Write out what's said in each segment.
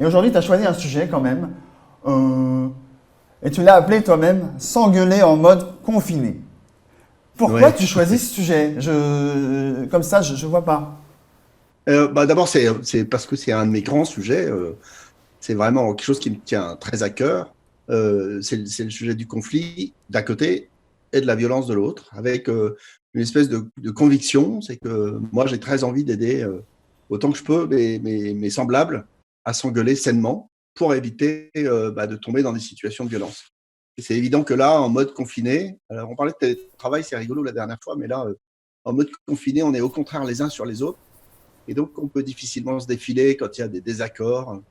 Et aujourd'hui, tu as choisi un sujet quand même. euh, et tu l'as appelé toi-même s'engueuler en mode confiné. Pourquoi Ouais. tu choisis ce sujet? Comme ça, je vois pas. D'abord, c'est parce que c'est un de mes grands sujets. C'est vraiment quelque chose qui me tient très à cœur. C'est le sujet du conflit d'un côté et de la violence de l'autre, avec une espèce de conviction. C'est que moi, j'ai très envie d'aider autant que je peux mes semblables à s'engueuler sainement pour éviter de tomber dans des situations de violence. Et c'est évident que là, en mode confiné, alors on parlait de télétravail, c'est rigolo la dernière fois, mais là, en mode confiné, on est au contraire les uns sur les autres. Et donc, on peut difficilement se défiler quand il y a des désaccords.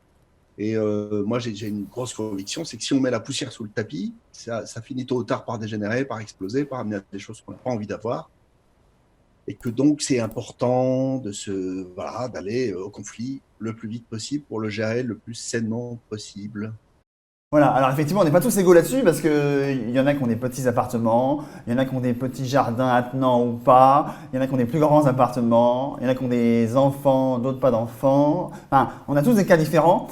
Et moi, j'ai une grosse conviction, c'est que si on met la poussière sous le tapis, ça finit tôt ou tard par dégénérer, par exploser, par amener à des choses qu'on n'a pas envie d'avoir. Et que donc, c'est important voilà, d'aller au conflit le plus vite possible pour le gérer le plus sainement possible. Voilà, alors effectivement, on n'est pas tous égaux là-dessus parce qu'il y en a qui ont des petits appartements, il y en a qui ont des petits jardins attenants ou pas, il y en a qui ont des plus grands appartements, il y en a qui ont des enfants, d'autres pas d'enfants. Enfin, on a tous des cas différents.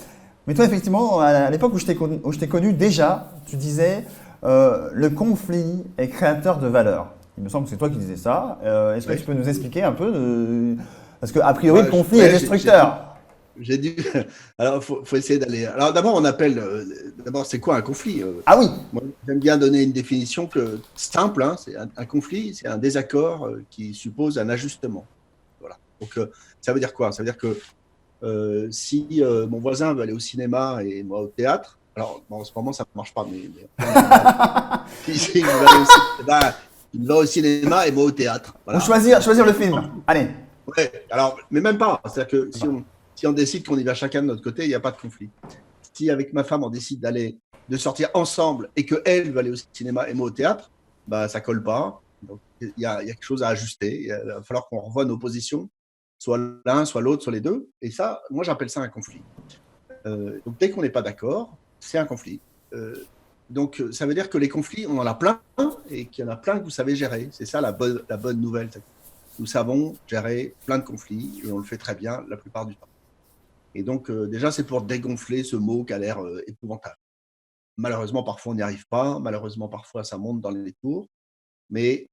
Mais toi, effectivement, à l'époque où je t'ai connu, déjà, tu disais le conflit est créateur de valeur. Il me semble que c'est toi qui disais ça. Est-ce que tu Oui. peux nous expliquer un peu Parce qu'a priori, le Ouais, conflit est ouais, j'ai dû. destructeur. J'ai dû. Alors, faut essayer d'aller. Alors, d'abord, on appelle. D'abord, c'est quoi un conflit? Ah oui. Moi, j'aime bien donner une définition simple. Hein, c'est un conflit, c'est un désaccord qui suppose un ajustement. Voilà. Donc, ça veut dire quoi? Ça veut dire que si mon voisin veut aller au cinéma et moi au théâtre, alors bon, en ce moment ça ne marche pas, mais en général, si il veut aller au cinéma, il va au cinéma et moi au théâtre. Ou Voilà. choisir le film. Allez. Ouais, alors, mais même pas. C'est-à-dire que si on décide qu'on y va chacun de notre côté, il n'y a pas de conflit. Si avec ma femme on décide de sortir ensemble et que elle veut aller au cinéma et moi au théâtre, bah ça colle pas. Donc il y a quelque chose à ajuster. Il va falloir qu'on revoie nos positions, soit l'un, soit l'autre, soit les deux. Et ça, moi j'appelle ça un conflit. Donc dès qu'on n'est pas d'accord, c'est un conflit. Donc ça veut dire que les conflits, on en a plein et qu'il y en a plein que vous savez gérer. C'est ça la bonne nouvelle. Nous savons gérer plein de conflits et on le fait très bien la plupart du temps. Et donc déjà, c'est pour dégonfler ce mot qui a l'air épouvantable. Malheureusement, parfois, on n'y arrive pas. Malheureusement, parfois, ça monte dans les tours. Mais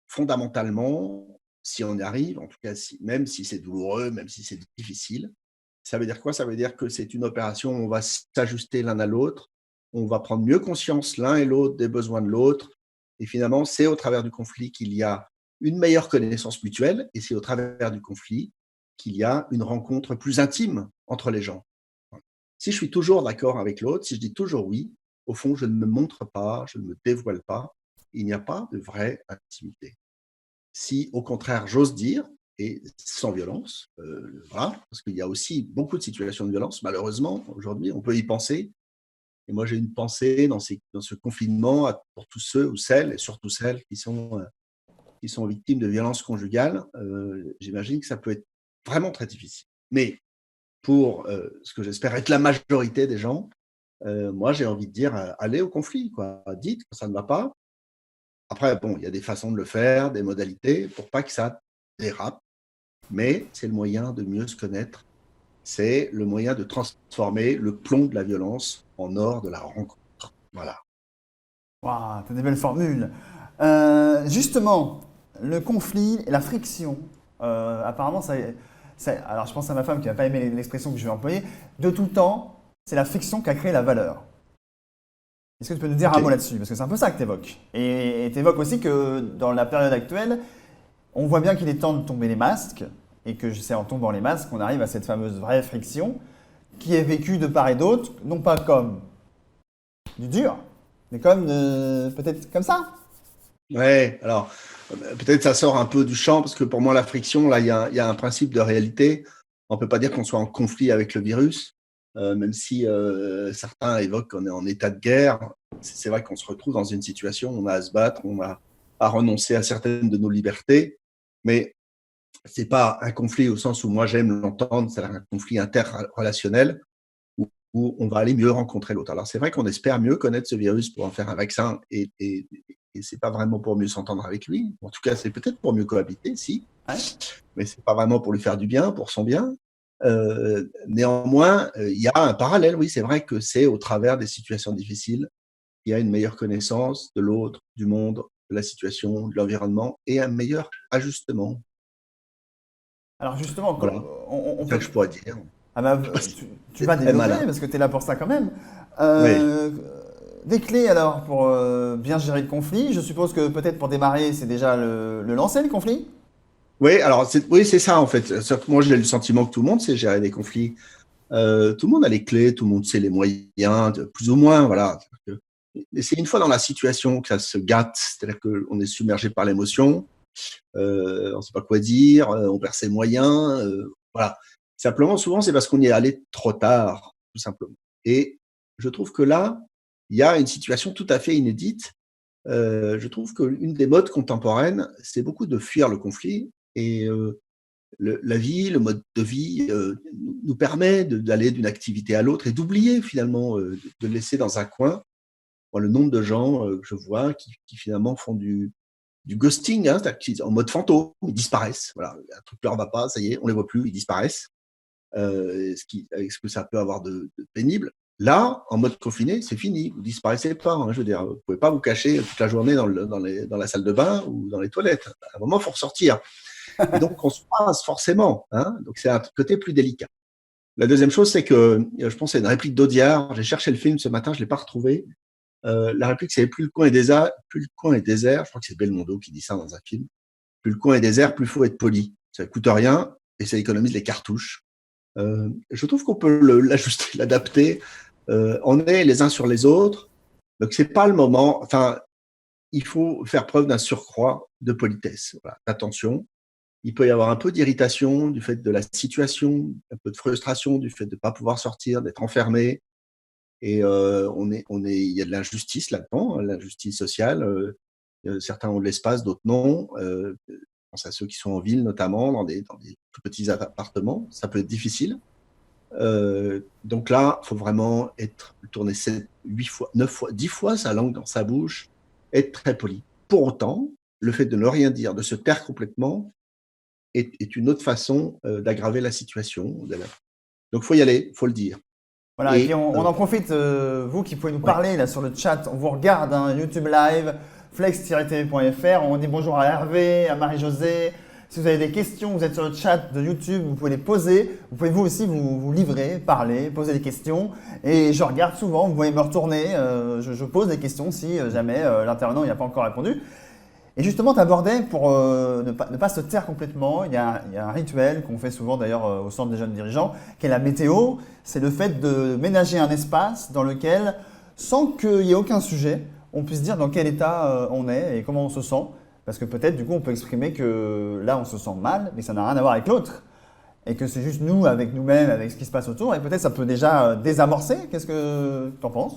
fondamentalement, si on y arrive, en tout cas, même si c'est douloureux, même si c'est difficile, ça veut dire quoi? Ça veut dire que c'est une opération où on va s'ajuster l'un à l'autre, on va prendre mieux conscience l'un et l'autre des besoins de l'autre. Et finalement, c'est au travers du conflit qu'il y a une meilleure connaissance mutuelle, et c'est au travers du conflit qu'il y a une rencontre plus intime entre les gens. Si je suis toujours d'accord avec l'autre, si je dis toujours oui, au fond, je ne me montre pas, je ne me dévoile pas, il n'y a pas de vraie intimité. Si, au contraire, j'ose dire, et sans violence, voilà, parce qu'il y a aussi beaucoup de situations de violence, malheureusement, aujourd'hui, on peut y penser. Et moi, j'ai une pensée dans ce confinement pour tous ceux ou celles, et surtout celles qui sont victimes de violences conjugales. J'imagine que ça peut être vraiment très difficile. Mais pour ce que j'espère être la majorité des gens, moi, j'ai envie de dire, allez au conflit, quoi. Dites quand ça ne va pas. Après, bon, il y a des façons de le faire, des modalités, pour pas que ça dérape, mais c'est le moyen de mieux se connaître. C'est le moyen de transformer le plomb de la violence en or de la rencontre. Voilà. Waouh, t'as des belles formules. Justement, le conflit et la friction, apparemment, alors je pense à ma femme qui va pas aimer l'expression que je vais employer, de tout temps, c'est la friction qui a créé la valeur. Est-ce que tu peux nous dire un OK. mot là-dessus? Parce que c'est un peu ça que tu évoques. Et tu évoques aussi que dans la période actuelle, on voit bien qu'il est temps de tomber les masques, et que c'est en tombant les masques qu'on arrive à cette fameuse vraie friction, qui est vécue de part et d'autre, non pas comme du dur, mais comme peut-être comme ça. Ouais, alors peut-être ça sort un peu du champ parce que pour moi la friction, là, il y a un principe de réalité. On peut pas dire qu'on soit en conflit avec le virus, même si certains évoquent qu'on est en état de guerre. C'est vrai qu'on se retrouve dans une situation où on a à se battre, on a à renoncer à certaines de nos libertés, mais c'est pas un conflit au sens où moi j'aime l'entendre, c'est un conflit interrelationnel où on va aller mieux rencontrer l'autre. Alors c'est vrai qu'on espère mieux connaître ce virus pour en faire un vaccin et c'est pas vraiment pour mieux s'entendre avec lui. En tout cas, c'est peut-être pour mieux cohabiter, si, Ouais. mais c'est pas vraiment pour lui faire du bien, pour son bien. Néanmoins, il y a un parallèle, oui, c'est vrai que c'est au travers des situations difficiles qu'il y a une meilleure connaissance de l'autre, du monde, de la situation, de l'environnement et un meilleur ajustement. Alors justement, Voilà, on c'est ça peut... que je pourrais dire. Ah bah, Je sais pas si tu c'est vas très développer malin. parce que tu es là pour ça quand même. Oui. Euh, des clés alors pour bien gérer le conflit. Je suppose que peut-être pour démarrer, c'est déjà le lancer le conflit. Oui, alors oui, c'est ça en fait. Sauf que moi, j'ai le sentiment que tout le monde sait gérer des conflits. Tout le monde a les clés, tout le monde sait les moyens, plus ou moins, voilà. Et c'est une fois dans la situation que ça se gâte, c'est-à-dire qu'on est submergé par l'émotion, on ne sait pas quoi dire, on perd ses moyens, voilà. Simplement, souvent, c'est parce qu'on y est allé trop tard, tout simplement. Et je trouve que là, il y a une situation tout à fait inédite. Je trouve qu'une des modes contemporaines, c'est beaucoup de fuir le conflit et la vie, le mode de vie nous permet d'aller d'une activité à l'autre et d'oublier finalement, de laisser dans un coin. Moi, le nombre de gens que je vois qui finalement font du ghosting, hein, en mode fantôme, ils disparaissent. Voilà, un truc leur va pas, ça y est, on les voit plus, ils disparaissent. Avec ce que ça peut avoir de pénible. Là, en mode confiné, c'est fini, vous disparaissez pas. Hein, je veux dire, vous pouvez pas vous cacher toute la journée dans la salle de bain ou dans les toilettes. À un moment, il faut ressortir. Et donc, on se passe forcément. Hein, donc, c'est un côté plus délicat. La deuxième chose, c'est que je pense à une réplique d'Audiard. J'ai cherché le film ce matin, je l'ai pas retrouvé. La réplique, c'est plus le coin est désert, plus le coin est désert. Je crois que c'est Belmondo qui dit ça dans un film. Plus le coin est désert, plus il faut être poli. Ça coûte rien et ça économise les cartouches. Je trouve qu'on peut l'ajuster, l'adapter. On est les uns sur les autres. Donc, c'est pas le moment. Enfin, il faut faire preuve d'un surcroît de politesse, voilà, d'attention. Il peut y avoir un peu d'irritation du fait de la situation, un peu de frustration du fait de ne pas pouvoir sortir, d'être enfermé. Et il y a de l'injustice là-dedans, hein, l'injustice sociale. Certains ont de l'espace, d'autres non. Je pense à ceux qui sont en ville, notamment, dans des tout petits appartements. Ça peut être difficile. Donc là, il faut vraiment tourner 7, 8 fois, 9 fois, 10 fois sa langue dans sa bouche, être très poli. Pour autant, le fait de ne rien dire, de se taire complètement, est une autre façon d'aggraver la situation. Donc, il faut y aller, il faut le dire. Voilà, et puis Et on en profite, vous qui pouvez nous ouais, parler là sur le chat, on vous regarde, hein, YouTube Live, flex-tv.fr, on dit bonjour à Hervé, à Marie-Josée. Si vous avez des questions, vous êtes sur le chat de YouTube, vous pouvez les poser. Vous pouvez vous aussi vous livrer, parler, poser des questions. Et je regarde souvent, vous pouvez me retourner, je pose des questions si jamais l'intervenant n'y a pas encore répondu. Et justement, tu abordais pour ne pas se taire complètement, il y a un rituel qu'on fait souvent d'ailleurs au centre des jeunes dirigeants, qui est la météo. C'est le fait de ménager un espace dans lequel, sans qu'il y ait aucun sujet, on puisse dire dans quel état on est et comment on se sent. Parce que peut-être du coup on peut exprimer que là on se sent mal, mais ça n'a rien à voir avec l'autre. Et que c'est juste nous avec nous-mêmes, avec ce qui se passe autour. Et peut-être ça peut déjà désamorcer. Qu'est-ce que tu en penses?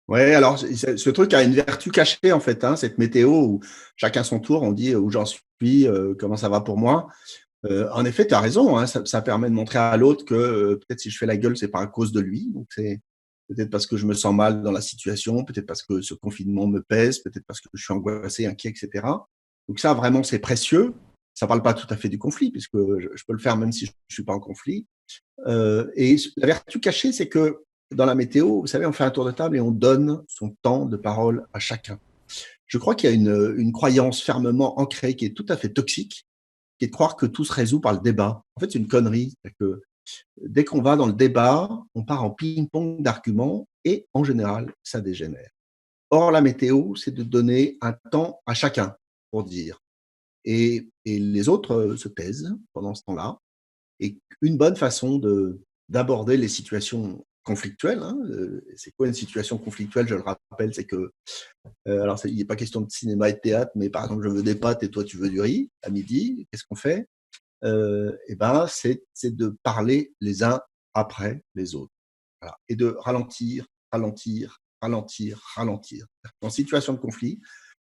ouais, alors ce truc a une vertu cachée en fait, hein, cette météo où chacun son tour, on dit où j'en suis, comment ça va pour moi. En effet, tu as raison, hein, ça permet de montrer à l'autre que peut-être si je fais la gueule, c'est pas à cause de lui. Donc c'est peut-être parce que je me sens mal dans la situation, peut-être parce que ce confinement me pèse, peut-être parce que je suis angoissé, inquiet, etc. Donc ça, vraiment, c'est précieux. Ça parle pas tout à fait du conflit, puisque je peux le faire même si je suis pas en conflit. Et la vertu cachée, c'est que dans la météo, vous savez, on fait un tour de table et on donne son temps de parole à chacun. Je crois qu'il y a une croyance fermement ancrée qui est tout à fait toxique, qui est de croire que tout se résout par le débat. En fait, c'est une connerie. C'est que dès qu'on va dans le débat, on part en ping-pong d'arguments et en général, ça dégénère. Or, la météo, c'est de donner un temps à chacun pour dire. Et les autres se taisent pendant ce temps-là. Et une bonne façon d'aborder les situations conflictuelles, hein, c'est quoi une situation conflictuelle, je le rappelle, c'est que, alors il n'est pas question de cinéma et de théâtre, mais par exemple, je veux des pâtes et toi tu veux du riz à midi, qu'est-ce qu'on fait? Et ben, c'est de parler les uns après les autres. Voilà. Et de ralentir, ralentir, ralentir, ralentir. En situation de conflit,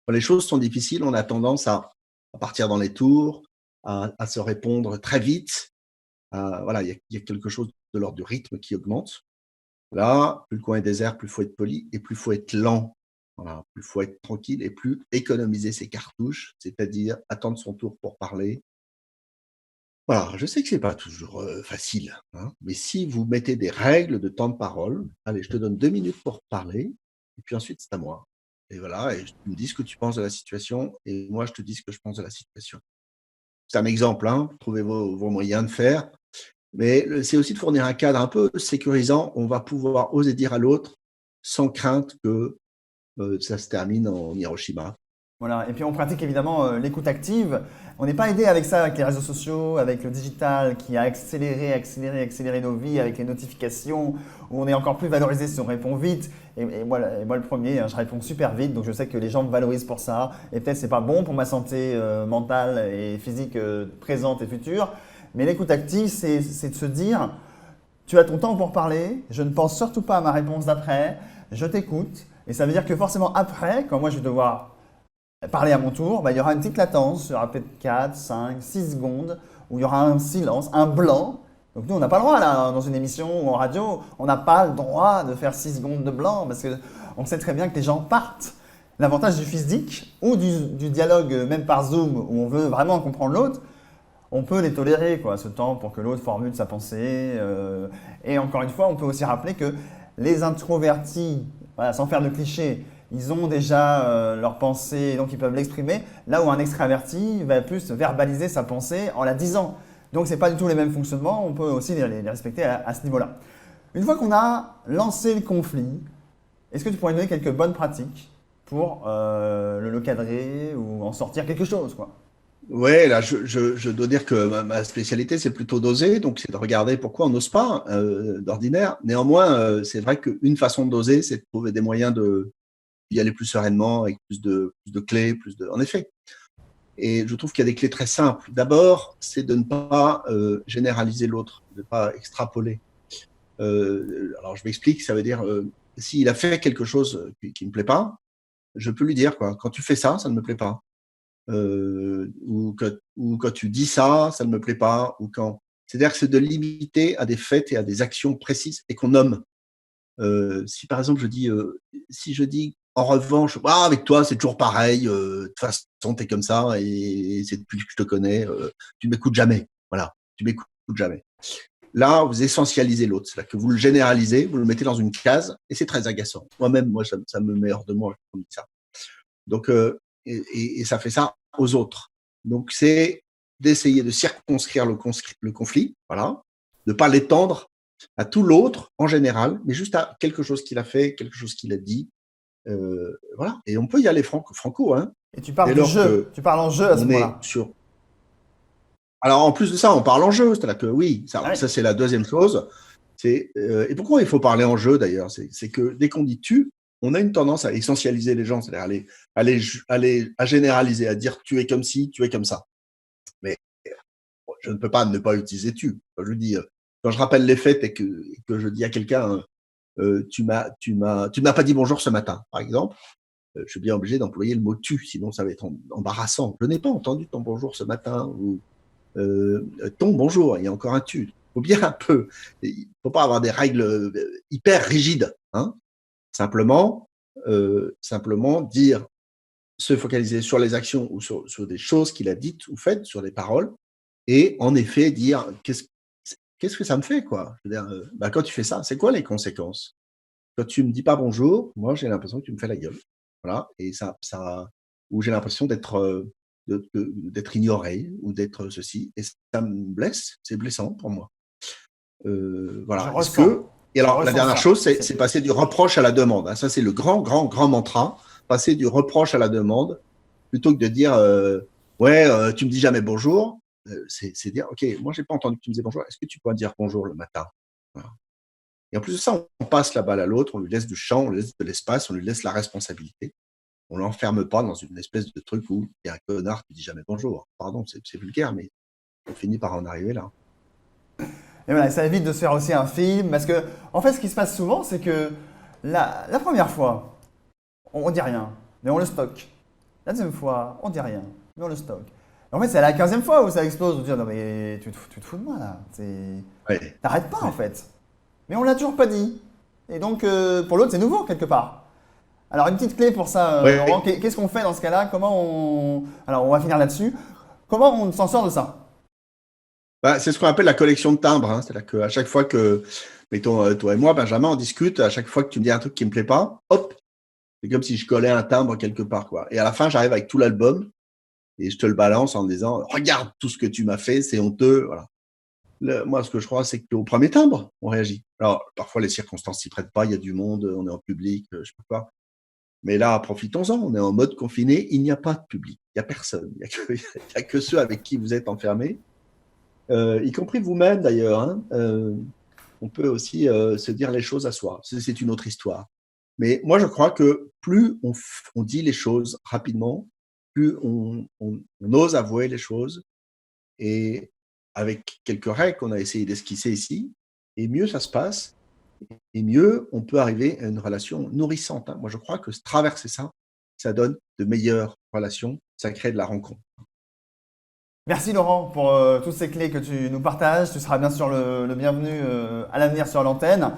quand les choses sont difficiles, on a tendance à partir dans les tours, à se répondre très vite. Voilà, il y a quelque chose de l'ordre du rythme qui augmente. Là, plus le coin est désert, plus il faut être poli et plus il faut être lent. Voilà, plus il faut être tranquille et plus économiser ses cartouches, c'est-à-dire attendre son tour pour parler, Voilà, je sais que c'est pas toujours facile, hein, mais si vous mettez des règles de temps de parole, allez, je te donne 2 minutes pour parler, et puis ensuite c'est à moi. Et voilà, et tu me dis ce que tu penses de la situation, et moi je te dis ce que je pense de la situation. C'est un exemple, hein, trouvez vos moyens de faire, mais c'est aussi de fournir un cadre un peu sécurisant. On va pouvoir oser dire à l'autre sans crainte que ça se termine en Hiroshima. Voilà. Et puis on pratique évidemment l'écoute active. On n'est pas aidé avec ça, avec les réseaux sociaux, avec le digital qui a accéléré nos vies, avec les notifications, où on est encore plus valorisé si on répond vite. Et moi, le premier, hein, je réponds super vite, donc je sais que les gens me valorisent pour ça. Et peut-être c'est pas bon pour ma santé mentale et physique présente et future. Mais l'écoute active, c'est de se dire, tu as ton temps pour parler, je ne pense surtout pas à ma réponse d'après, je t'écoute. Et ça veut dire que forcément après, quand moi je vais devoir parler à mon tour, bah, il y aura une petite latence, il y aura peut-être 4, 5, 6 secondes, où il y aura un silence, un blanc. Donc nous, on n'a pas le droit, là, dans une émission ou en radio, on n'a pas le droit de faire 6 secondes de blanc, parce qu'on sait très bien que les gens partent. L'avantage du physique ou du dialogue, même par Zoom, où on veut vraiment comprendre l'autre, on peut les tolérer, quoi, ce temps pour que l'autre formule sa pensée. Et encore une fois, on peut aussi rappeler que les introvertis, voilà, sans faire de clichés, ils ont déjà leur pensée, donc ils peuvent l'exprimer, là où un extraverti va plus verbaliser sa pensée en la disant. Donc ce n'est pas du tout les mêmes fonctionnements, on peut aussi les respecter à ce niveau-là. Une fois qu'on a lancé le conflit, est-ce que tu pourrais donner quelques bonnes pratiques pour le cadrer ou en sortir quelque chose, quoi? Ouais, là, je dois dire que ma spécialité, c'est plutôt d'oser, donc c'est de regarder pourquoi on n'ose pas d'ordinaire. Néanmoins, c'est vrai qu'une façon d'oser, c'est de trouver des moyens d'y aller plus sereinement, avec plus de clés, En effet. Et je trouve qu'il y a des clés très simples. D'abord, c'est de ne pas généraliser l'autre, de ne pas extrapoler. Alors, je m'explique, ça veut dire, s'il a fait quelque chose qui ne me plaît pas, je peux lui dire, quoi, quand tu fais ça, ça ne me plaît pas. Ou quand tu dis ça, ça ne me plaît pas, ou quand. C'est-à-dire que c'est de limiter à des faits et à des actions précises et qu'on nomme. Si par exemple si je dis en revanche, ah, avec toi c'est toujours pareil, de toute façon t'es comme ça et c'est depuis que je te connais, tu m'écoutes jamais. Voilà, tu m'écoutes jamais. Là, vous essentialisez l'autre, c'est-à-dire que vous le généralisez, vous le mettez dans une case et c'est très agaçant. Moi-même, ça me met hors de moi comme ça. Donc, et ça fait ça aux autres. Donc, c'est d'essayer de circonscrire le conflit, voilà, de ne pas l'étendre à tout l'autre en général, mais juste à quelque chose qu'il a fait, quelque chose qu'il a dit. Voilà. Et on peut y aller franco, hein, Et tu parles dès du lors jeu, que tu parles en jeu à ce on est moment-là. sur. Alors, en plus de ça, on parle en jeu, c'est-à-dire que oui, Ah oui. ça c'est la deuxième chose. Et pourquoi il faut parler en jeu d'ailleurs? C'est que dès qu'on dit tu, on a une tendance à essentialiser les gens, c'est-à-dire à généraliser, à dire tu es comme ci, tu es comme ça. Mais je ne peux pas ne pas utiliser tu. Quand je rappelle les faits et que je dis à quelqu'un, tu m'as pas dit bonjour ce matin, par exemple, je suis bien obligé d'employer le mot tu, sinon ça va être embarrassant. Je n'ai pas entendu ton bonjour ce matin, ou ton bonjour, il y a encore un tu. Il faut bien un peu. Il ne faut pas avoir des règles hyper rigides. Hein. Simplement dire, se focaliser sur les actions ou sur des choses qu'il a dites ou faites, sur des paroles, et en effet dire qu'est-ce que ça me fait, quoi. Je veux dire, quand tu fais ça, c'est quoi les conséquences? Quand tu me dis pas bonjour, moi j'ai l'impression que tu me fais la gueule. Voilà, et ou j'ai l'impression d'être ignoré ou d'être ceci, et ça me blesse, c'est blessant pour moi. Je Voilà. ressens. Et Je alors la ressens dernière ça. chose, c'est passer du reproche à la demande. Hein. Ça c'est le grand, grand, grand mantra. Passer du reproche à la demande, plutôt que de dire ouais, tu me dis jamais bonjour. C'est dire ok, moi j'ai pas entendu que tu me disais bonjour. Est-ce que tu peux me dire bonjour le matin? Voilà. Et en plus de ça, on passe la balle à l'autre, on lui laisse du champ, on lui laisse de l'espace, on lui laisse la responsabilité. On l'enferme pas dans une espèce de truc où il y a un connard qui dit jamais bonjour. Pardon, c'est vulgaire, mais on finit par en arriver là. Et voilà, ça évite de se faire aussi un film, parce que, en fait, ce qui se passe souvent, c'est que la première fois, on dit rien, mais on le stocke. La deuxième fois, on dit rien, mais on le stocke. En fait, c'est à la 15e fois où ça explose, on dit non mais tu te fous de moi là, Ouais, t'arrêtes pas en ouais. fait. Mais on l'a toujours pas dit. Et donc pour l'autre c'est nouveau quelque part. Alors une petite clé pour ça, Laurent, Ouais. qu'est-ce qu'on fait dans ce cas-là? Alors on va finir là-dessus. Comment on s'en sort de ça? Bah, c'est ce qu'on appelle la collection de timbres. Hein. C'est-à-dire qu'à chaque fois que, mettons, toi et moi, Benjamin, on discute, à chaque fois que tu me dis un truc qui me plaît pas, hop, c'est comme si je collais un timbre quelque part, quoi. Et à la fin, j'arrive avec tout l'album et je te le balance en me disant, regarde tout ce que tu m'as fait, c'est honteux. Voilà. Moi, ce que je crois, c'est qu'au premier timbre, on réagit. Alors, parfois, les circonstances s'y prêtent pas, il y a du monde, on est en public, je sais pas quoi. Mais là, profitons-en, on est en mode confiné, il n'y a pas de public, il n'y a personne, il n'y a que ceux avec qui vous êtes enfermés, y compris vous-même d'ailleurs. Hein. On peut aussi se dire les choses à soi, c'est une autre histoire. Mais moi, je crois que plus on dit les choses rapidement, plus on ose avouer les choses, et avec quelques règles qu'on a essayé d'esquisser ici, et mieux ça se passe, et mieux on peut arriver à une relation nourrissante. Hein. Moi, je crois que traverser ça, ça donne de meilleures relations, ça crée de la rencontre. Merci Laurent pour toutes ces clés que tu nous partages. Tu seras bien sûr le bienvenu à l'avenir sur l'antenne.